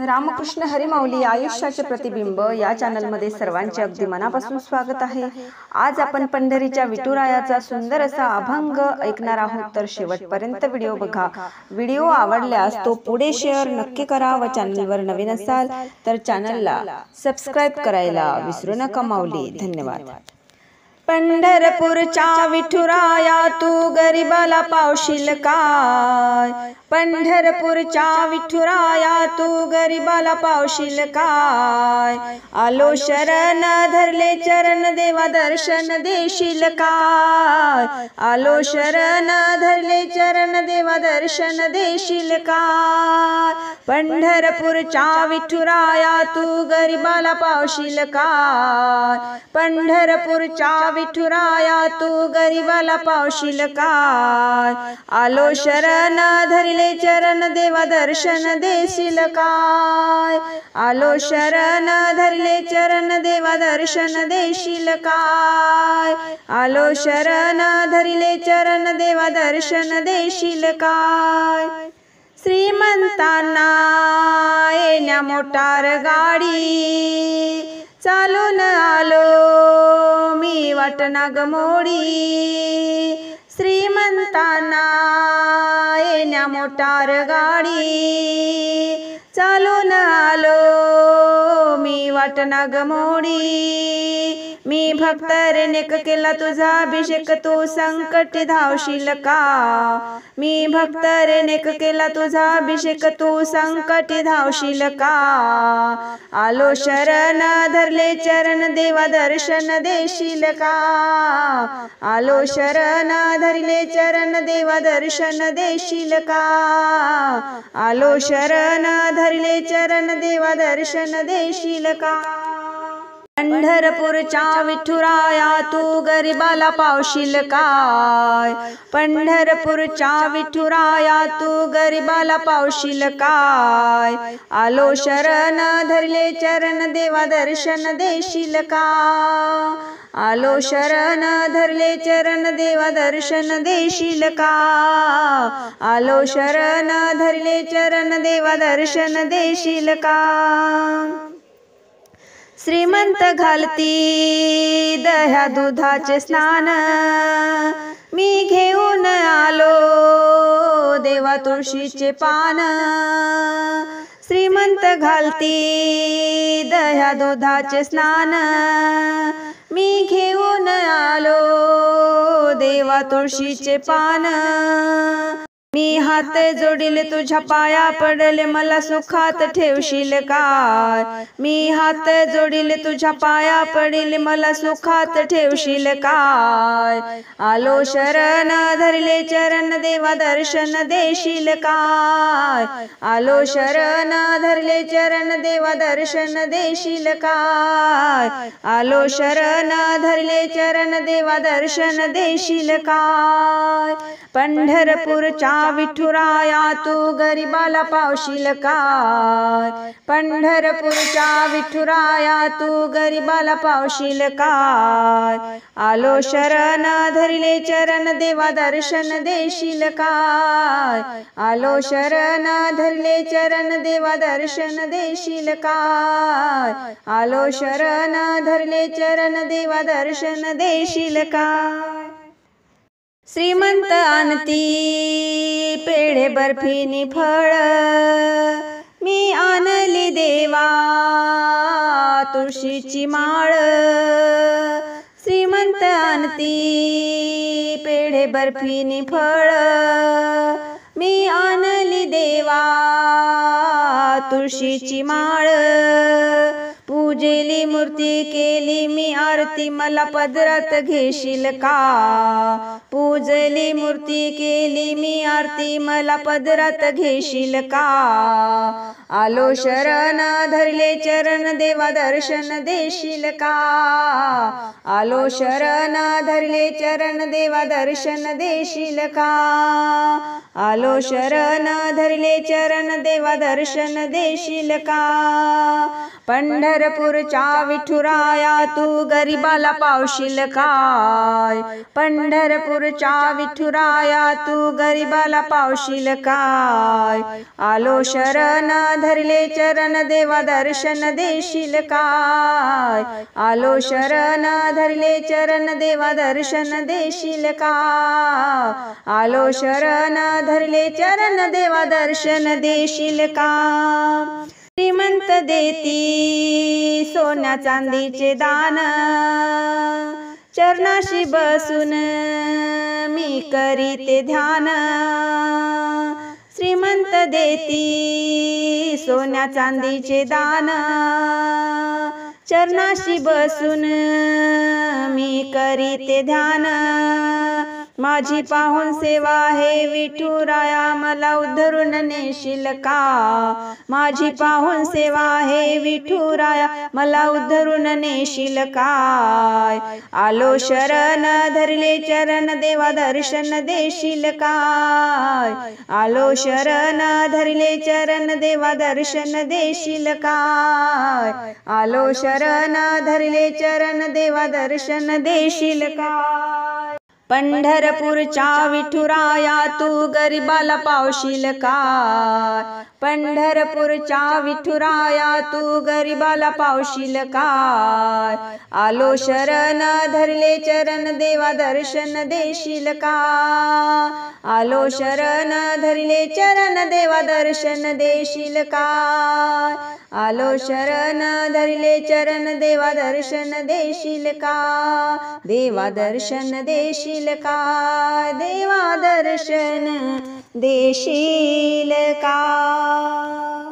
रामकृष्ण हरी माऊली आयुष्याचे प्रतिबिंब या चॅनलमध्ये सर्वांचे अगदी मनापासून स्वागत आहे। आज आपण पंढरीच्या विठुरायाचा सुंदर असा अभंग ऐकणार आहोत, तर शेवटपर्यंत व्हिडिओ बघा। व्हिडिओ आवडल्यास तो पुढे शेअर नक्की करा व चॅनलवर नवीन असाल तर चॅनलला सबस्क्राइब करायला विसरू नका माऊली। धन्यवाद। पंढरपूरच्या विठुराया तू गरिबाला पावशील काय, पंढरपूरच्या विठुराया तू गरिबाला पावशील काय, आलो शरण धरले चरण देवा दर्शन देशील काय, आलो शरण धरले चरण देवा दर्शन देशील काय, पंढरपूरच्या विठुराया तू गरिबाला पावशील काय, पंढरपूरच्या विठुराया तू गरिबाला पावशील काय, आलो शरण धरले चरण देवा दर्शन देशील काय, आलो शरण धरले चरण देवा दर्शन देशील काय, आलो शरण धरले चरण देवा दर्शन देशील काय। श्रीमंतांना येण्या मोटार गाडी, चालून आलो मी वाटना गमोडी, श्रीमंतांना येण्या मोटार गाडी, चालून आलो मी वाटना गमोडी, मी भक्त रेनेक केला तुझा अभिषेक तू संकटी धावशील का, मी भक्त रेनेक केला तुझा अभिषेक तू संकटी धावशील का, आलो शरण धरले चरण देवा दर्शन देशील का, आलो शरण धरले चरण देवा दर्शन देशील का, आलो शरण धरले चरण देवा दर्शन देशील का। पंढरपूरच्या विठुराया तू गरिबाला पावशील काय, पंढरपूरच्या विठुराया तू गरिबाला पावशील काय, आलो शरण धरले चरण देवा दर्शन देशील का, आलो शरण धरले चरण देवा दर्शन देशील का, आलो शरण धरले चरण देवा दर्शन देशील का। श्रीमंत घालती दह्या दुधाचे स्नान, मी घेऊन आलो देवा तुळशीचे पान, श्रीमंत घालती दह्या दुधाचे स्नान, मी घेऊन आलो देवा तुळशीचे पान, मी हात जोडिले तुझ्या पाया पडले मला सुखात ठेवशील काय, मी हात जोडिले तुझ्या पाया पडले मला सुखात ठेवशील काय, आलो शरण धरले चरण देवा दर्शन देशील काय, आलो शरण धरले चरण देवा दर्शन देशील काय, आलो शरण धरले चरण देवा दर्शन देशील काय। पंढरपूरच्या विठुराया तू गरिबाला पावशील काय, पंढरपूरच्या विठुराया तू गरिबाला पावशील काय, आलो शरण धरले चरण देवा दर्शन देशील काय, आलो शरण धरले चरण देवा दर्शन देशील काय, आलो शरण धरले चरण देवा दर्शन देशील काय। श्रीमंत आणती पेढे बर्फीनी फळ, मी आणली देवा तुळशीची माळ, श्रीमंत आणती पेढे बर्फीनी फळ, मी आणली देवा तुळशीची माळ, पूजेली मूर्ती केली मी आरती मला पदरात घेशील का, पूजली मूर्ती केली मी आरती मला पदरात घेशील का, आलो शरण धरले चरण देवा दर्शन देशील का, आलो शरण धरले चरण देवा दर्शन देशील का, आलो शरण धरले चरण देवा दर्शन देशील का। पंढर पंढरपूरच्या विठुराया तू गरिबाला पावशील काय? पंढरपूरच्या विठुराया तू गरिबाला पावशील काय? आलो शरण धरले चरण देवा दर्शन देशील काय? आलो शरण धरले चरण देवा दर्शन देशील काय? आलो शरण धरले चरण देवा दर्शन देशील काय? श्रीमंत देती सोन्या चांदीचे दान, चरणाशी बसून मी करीते ध्यान. श्रीमंत देती सोन्या चांदीचे दान, चरणाशी बसून मी करीते ध्यान. माझी पाहून सेवा हे विठुराया मला उद्धरून नेशील का? माझी पाहून सेवा हे विठुराया मला उद्धरून नेशील काय? आलो शरण धरले चरण देवा दर्शन देशील काय? आलो शरण धरले चरण देवा दर्शन देशील काय? आलो शरण धरले चरण देवा दर्शन देशील काय? पंढरपूरच्या विठुराया तू गरिबाला पावशील काय? पंढरपूरच्या विठुराया तू गरिबाला पावशील काय? आलो शरण धरले चरण देवा दर्शन देशील काय? आलो शरण धरले चरण देवा दर्शन देशील काय? आलो शरण धरले चरण देवा दर्शन देशील काय? देवा दर्शन देशील काय? देवा दर्शन देशील काय?